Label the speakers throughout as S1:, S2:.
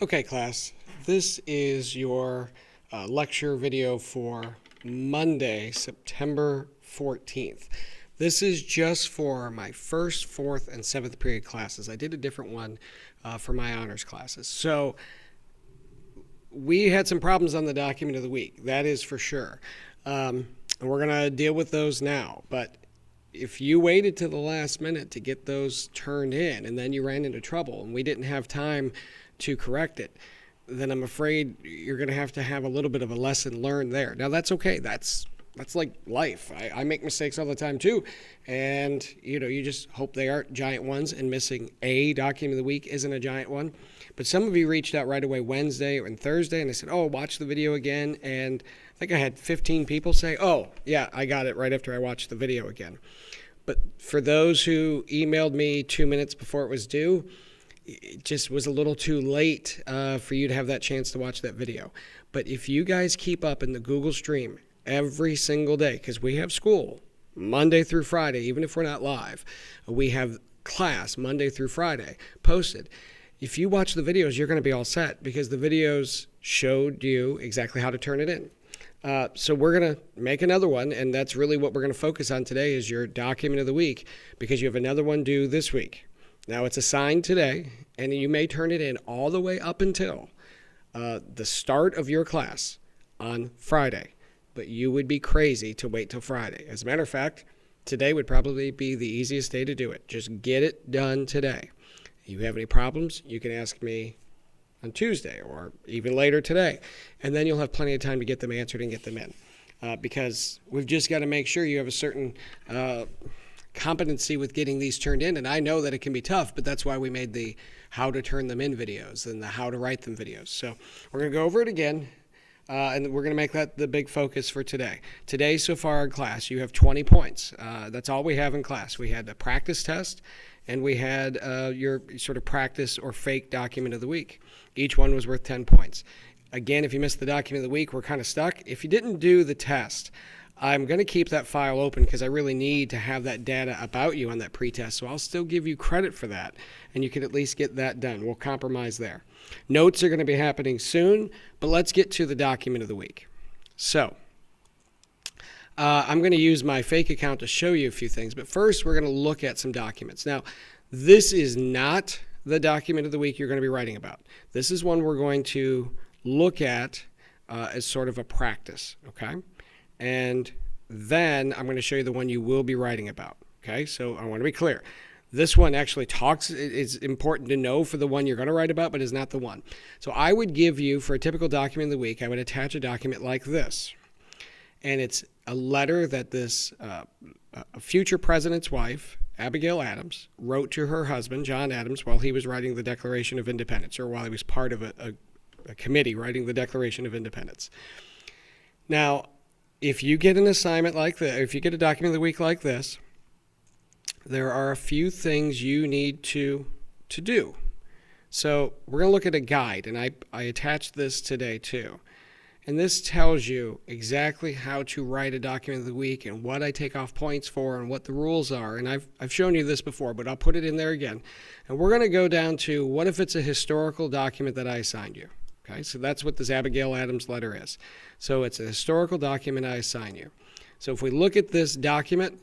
S1: Okay, class, this is your lecture video for Monday, September 14th. This is just for my first, fourth, and seventh period classes. I did a different one for my honors classes. So we had some problems on the document of the week, that is for sure. And we're going to deal with those now. But if you waited to the last minute to get those turned in and then you ran into trouble and we didn't have time to correct it, then I'm afraid you're going to have a little bit of a lesson learned there. Now, that's okay. That's like life. I make mistakes all the time too. And, you just hope they aren't giant ones, and missing a document of the week isn't a giant one. But some of you reached out right away Wednesday and Thursday, and they said, oh, watch the video again. And I think I had 15 people say, oh, yeah, I got it right after I watched the video again. But for those who emailed me 2 minutes before it was due, it just was a little too late for you to have that chance to watch that video. But if you guys keep up in the Google Stream every single day, because we have school Monday through Friday, even if we're not live, we have class Monday through Friday posted. If you watch the videos, you're going to be all set because the videos showed you exactly how to turn it in. So we're going to make another one, and that's really what we're going to focus on today is your document of the week, because you have another one due this week. Now, it's assigned today, and you may turn it in all the way up until the start of your class on Friday. But you would be crazy to wait till Friday. As a matter of fact, today would probably be the easiest day to do it. Just get it done today. If you have any problems, you can ask me on Tuesday or even later today. And then you'll have plenty of time to get them answered and get them in. Because we've just got to make sure you have a certain competency with getting these turned in. And I know that it can be tough, but that's why we made the how to turn them in videos and the how to write them videos. So we're going to go over it again. And we're going to make that the big focus for today. Today, so far in class, you have 20 points. That's all we have in class. We had a practice test, and we had your sort of practice or fake document of the week. Each one was worth 10 points. Again, if you missed the document of the week, we're kind of stuck. If you didn't do the test, I'm going to keep that file open because I really need to have that data about you on that pretest. So I'll still give you credit for that, and you can at least get that done. We'll compromise there. Notes are going to be happening soon, but let's get to the document of the week. So I'm going to use my fake account to show you a few things, but first we're going to look at some documents. Now, this is not the document of the week you're going to be writing about. This is one we're going to look at as sort of a practice, okay? And then I'm going to show you the one you will be writing about, okay? So I want to be clear. This one actually it's important to know for the one you're going to write about, but is not the one. So I would give you, for a typical document of the week, I would attach a document like this. And it's a letter that this a future president's wife, Abigail Adams, wrote to her husband, John Adams, while he was writing the Declaration of Independence, or while he was part of a committee writing the Declaration of Independence. Now, if you get an assignment like this, if you get a document of the week like this, there are a few things you need to do. So we're going to look at a guide, and I attached this today too. And this tells you exactly how to write a document of the week and what I take off points for and what the rules are. And I've shown you this before, but I'll put it in there again. And we're going to go down to what if it's a historical document that I assigned you. Okay, so that's what this Abigail Adams letter is. So it's a historical document I assign you. So if we look at this document,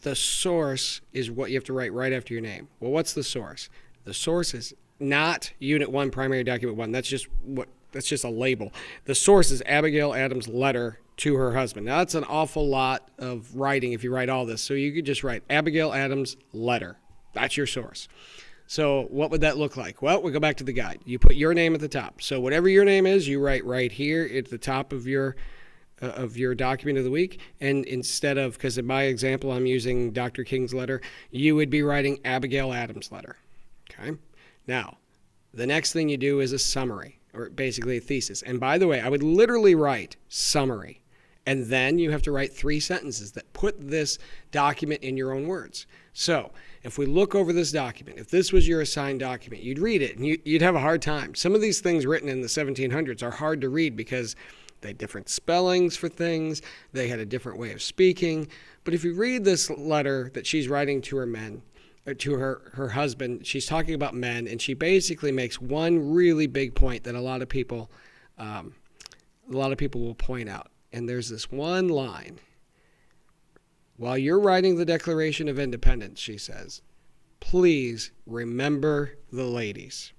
S1: the source is what you have to write right after your name. Well, what's the source? The source is not Unit 1, Primary Document 1. That's just a label. The source is Abigail Adams' letter to her husband. Now, that's an awful lot of writing if you write all this. So you could just write Abigail Adams' letter. That's your source. So what would that look like? Well, we go back to the guide. You put your name at the top. So whatever your name is, you write right here at the top of your document of the week. And instead of, because in my example, I'm using Dr. King's letter, you would be writing Abigail Adams' letter. Okay? Now, the next thing you do is a summary, or basically a thesis. And by the way, I would literally write summary. And then you have to write 3 sentences that put this document in your own words. So if we look over this document, if this was your assigned document, you'd read it and you'd have a hard time. Some of these things written in the 1700s are hard to read because they had different spellings for things. They had a different way of speaking. But if you read this letter that she's writing to her men, to her husband. She's talking about men, and she basically makes one really big point that a lot of people will point out. And there's this one line. While you're writing the Declaration of Independence, she says, please remember the ladies.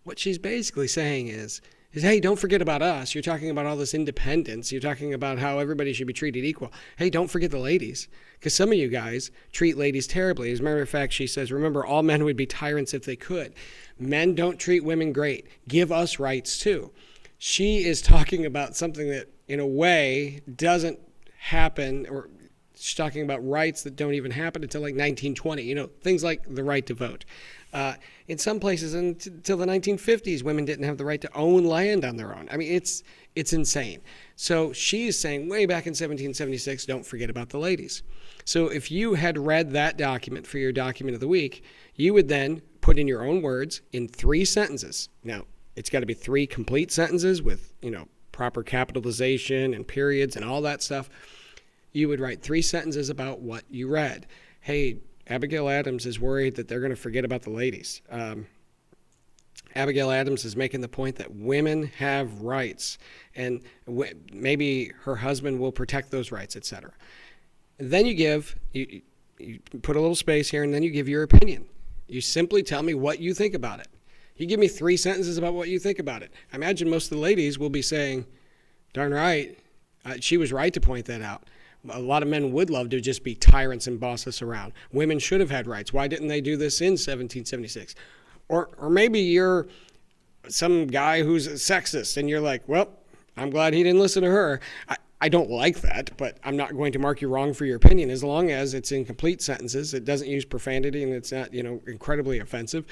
S1: What she's basically saying is, hey, don't forget about us. You're talking about all this independence. You're talking about how everybody should be treated equal. Hey, don't forget the ladies, because some of you guys treat ladies terribly. As a matter of fact, she says, remember, all men would be tyrants if they could. Men don't treat women great. Give us rights too. She is talking about something that, in a way, doesn't happen, or she's talking about rights that don't even happen until like 1920, things like the right to vote. In some places until the 1950s, women didn't have the right to own land on their own. I mean, it's insane. So she's saying way back in 1776, don't forget about the ladies. So if you had read that document for your document of the week, you would then put in your own words in 3 sentences. Now, it's got to be 3 complete sentences with, proper capitalization and periods and all that stuff. You would write 3 sentences about what you read. Hey, Abigail Adams is worried that they're going to forget about the ladies. Abigail Adams is making the point that women have rights, and maybe her husband will protect those rights, etc. Then you put a little space here, and then you give your opinion. You simply tell me what you think about it. You give me 3 sentences about what you think about it. I imagine most of the ladies will be saying, darn right, she was right to point that out. A lot of men would love to just be tyrants and boss us around. Women should have had rights. Why didn't they do this in 1776? Or maybe you're some guy who's a sexist and you're like, well, I'm glad he didn't listen to her. I don't like that, but I'm not going to mark you wrong for your opinion as long as it's in complete sentences. It doesn't use profanity and it's not, incredibly offensive.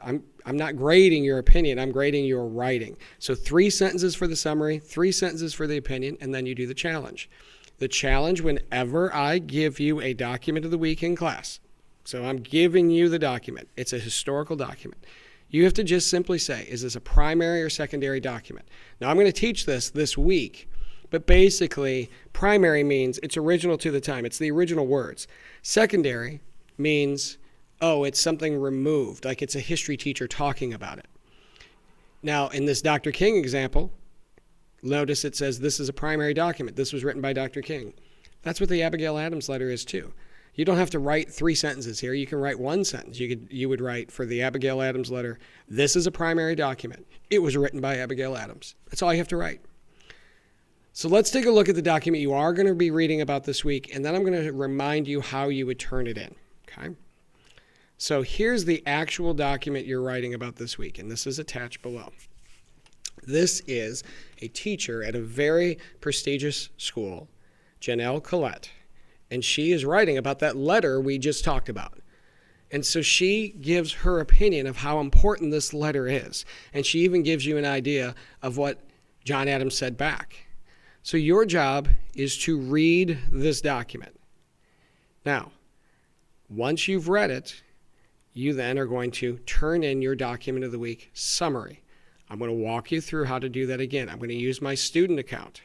S1: I'm not grading your opinion. I'm grading your writing. So 3 sentences for the summary, 3 sentences for the opinion, and then you do the challenge. The challenge whenever I give you a document of the week in class. So I'm giving you the document. It's a historical document. You have to just simply say, is this a primary or secondary document? Now, I'm going to teach this week, but basically, primary means it's original to the time. It's the original words. Secondary means, it's something removed, like it's a history teacher talking about it. Now, in this Dr. King example, notice it says this is a primary document. This was written by Dr. King. That's what the Abigail Adams letter is too. You don't have to write 3 sentences here. You can write 1 sentence. You would write for the Abigail Adams letter, this is a primary document. It was written by Abigail Adams. That's all you have to write. So let's take a look at the document you are going to be reading about this week, and then I'm going to remind you how you would turn it in. Okay? So here's the actual document you're writing about this week, and this is attached below. This is a teacher at a very prestigious school, Janelle Collette, and she is writing about that letter we just talked about. And so she gives her opinion of how important this letter is, and she even gives you an idea of what John Adams said back. So your job is to read this document. Now, once you've read it, you then are going to turn in your document of the week summary. I'm going to walk you through how to do that again. I'm going to use my student account.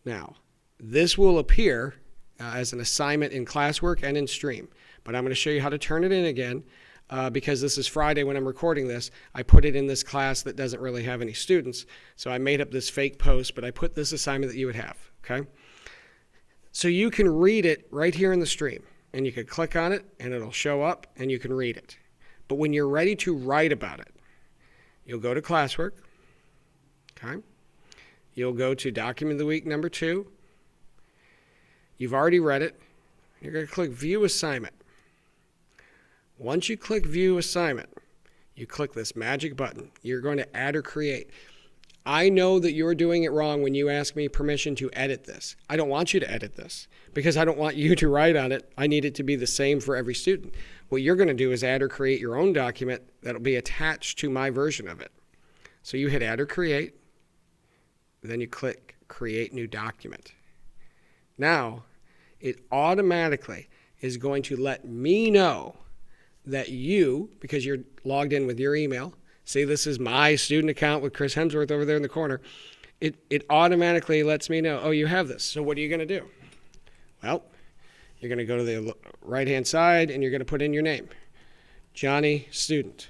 S1: Now, this will appear as an assignment in classwork and in stream, but I'm going to show you how to turn it in again because this is Friday when I'm recording this. I put it in this class that doesn't really have any students, so I made up this fake post, but I put this assignment that you would have, okay? So you can read it right here in the stream, and you can click on it, and it'll show up, and you can read it. But when you're ready to write about it, you'll go to classwork, okay? You'll go to document of the week number 2. You've already read it. You're going to click View Assignment. Once you click View Assignment, you click this magic button. You're going to add or create. I know that you're doing it wrong when you ask me permission to edit this. I don't want you to edit this because I don't want you to write on it. I need it to be the same for every student. What you're going to do is add or create your own document that'll be attached to my version of it. So you hit Add or Create, then you click Create New Document. Now, it automatically is going to let me know that you, because you're logged in with your email, see this is my student account with Chris Hemsworth over there in the corner, it automatically lets me know, oh, you have this. So what are you going to do? Well, You're going to go to the right-hand side, and you're going to put in your name. Johnny, student.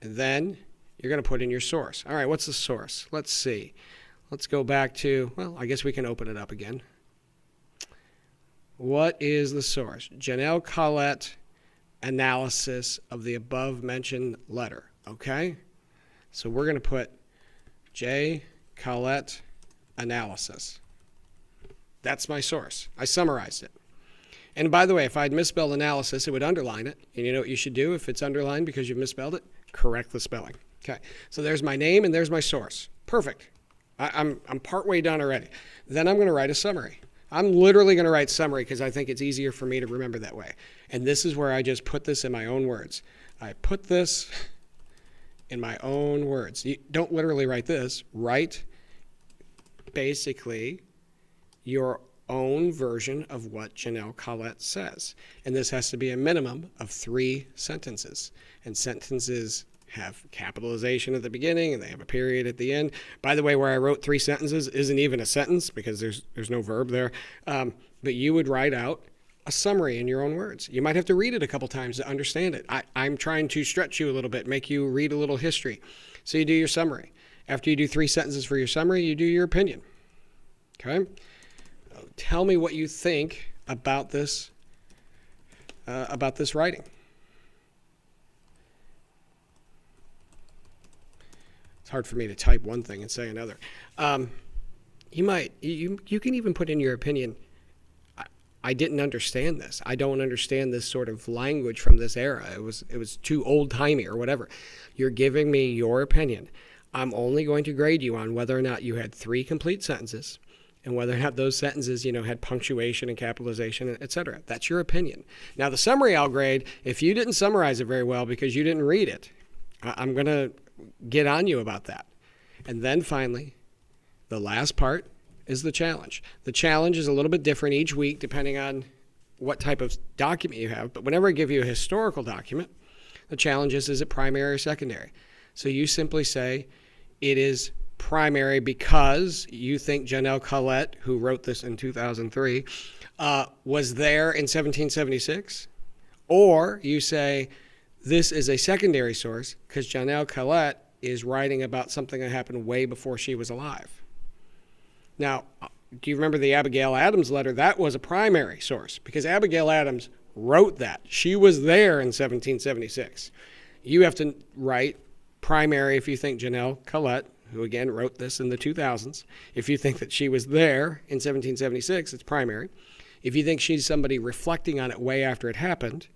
S1: And then you're going to put in your source. All right, what's the source? Let's see. Let's go back to, well, I guess we can open it up again. What is the source? Janelle Collette analysis of the above mentioned letter. Okay? So we're going to put J. Collette analysis. That's my source. I summarized it. And by the way, if I'd misspelled analysis, it would underline it. And you know what you should do if it's underlined because you've misspelled it? Correct the spelling. Okay. So there's my name and there's my source. Perfect. I'm partway done already. Then I'm going to write a summary. I'm literally going to write summary because I think it's easier for me to remember that way. And this is where I just put this in my own words. I put this in my own words. You don't literally write this. Write basically your own version of what Janelle Collette says. And this has to be a minimum of 3 sentences. And sentences have capitalization at the beginning and they have a period at the end. By the way, where I wrote 3 sentences isn't even a sentence because there's no verb there. But you would write out a summary in your own words. You might have to read it a couple times to understand it. I'm trying to stretch you a little bit, make you read a little history. So you do your summary. After you do 3 sentences for your summary, you do your opinion. Okay? Tell me what you think about this writing. It's hard for me to type one thing and say another. You can even put in your opinion. I didn't understand this. I don't understand this sort of language from this era. It was too old-timey or whatever. You're giving me your opinion. I'm only going to grade you on whether or not you had 3 complete sentences and whether or not those sentences, had punctuation and capitalization, etc. That's your opinion. Now, the summary I'll grade, if you didn't summarize it very well because you didn't read it, I'm going to get on you about that. And then finally, the last part is the challenge. The challenge is a little bit different each week depending on what type of document you have. But whenever I give you a historical document, the challenge is it primary or secondary? So you simply say it is primary because you think Janelle Collette, who wrote this in 2003, was there in 1776. Or you say this is a secondary source because Janelle Collette is writing about something that happened way before she was alive. Now, do you remember the Abigail Adams letter? That was a primary source because Abigail Adams wrote that. She was there in 1776. You have to write primary if you think Janelle Collette, who again wrote this in the 2000s, if you think that she was there in 1776, it's primary. If you think she's somebody reflecting on it way after it happened,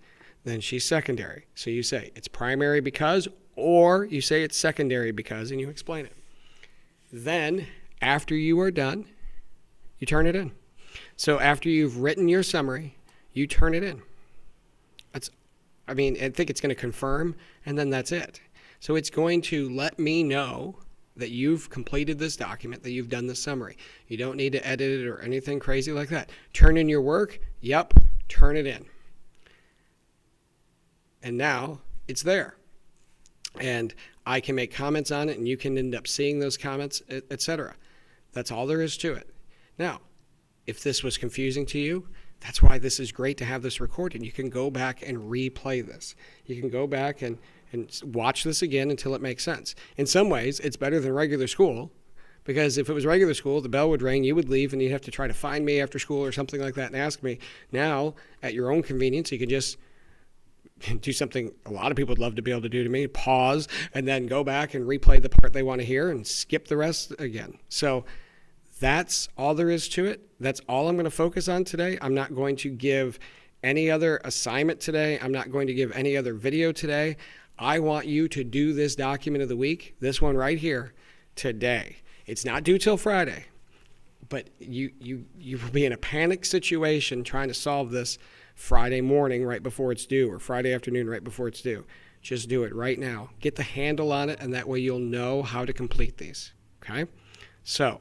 S1: then she's secondary. So you say it's primary because, or you say it's secondary because, and you explain it. Then, after you are done, you turn it in. So after you've written your summary, you turn it in. I think it's going to confirm, and then that's it. So it's going to let me know that you've completed this document, that you've done the summary. You don't need to edit it or anything crazy like that. Turn in your work. Yep, turn it in. And now it's there. And I can make comments on it, and you can end up seeing those comments, etc. That's all there is to it. Now, if this was confusing to you, that's why this is great to have this recorded. You can go back and replay this. You can go back and watch this again until it makes sense. In some ways, it's better than regular school, because if it was regular school, the bell would ring, you would leave, and you'd have to try to find me after school or something like that and ask me. Now, at your own convenience, you can just do something a lot of people would love to be able to do to me, pause, and then go back and replay the part they want to hear and skip the rest again. So that's all there is to it. That's all I'm going to focus on today. I'm not going to give any other assignment today. I'm not going to give any other video today. I want you to do this document of the week, this one right here, today. It's not due till Friday, but you will be in a panic situation trying to solve this Friday morning right before it's due, or Friday afternoon right before it's due. Just do it right now. Get the handle on it, and that way you'll know how to complete these. Okay? So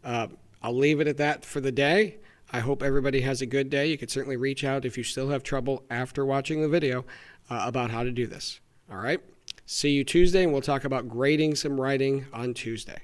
S1: I'll leave it at that for the day. I hope everybody has a good day. You can certainly reach out if you still have trouble after watching the video about how to do this. All right? See you Tuesday, and we'll talk about grading some writing on Tuesday.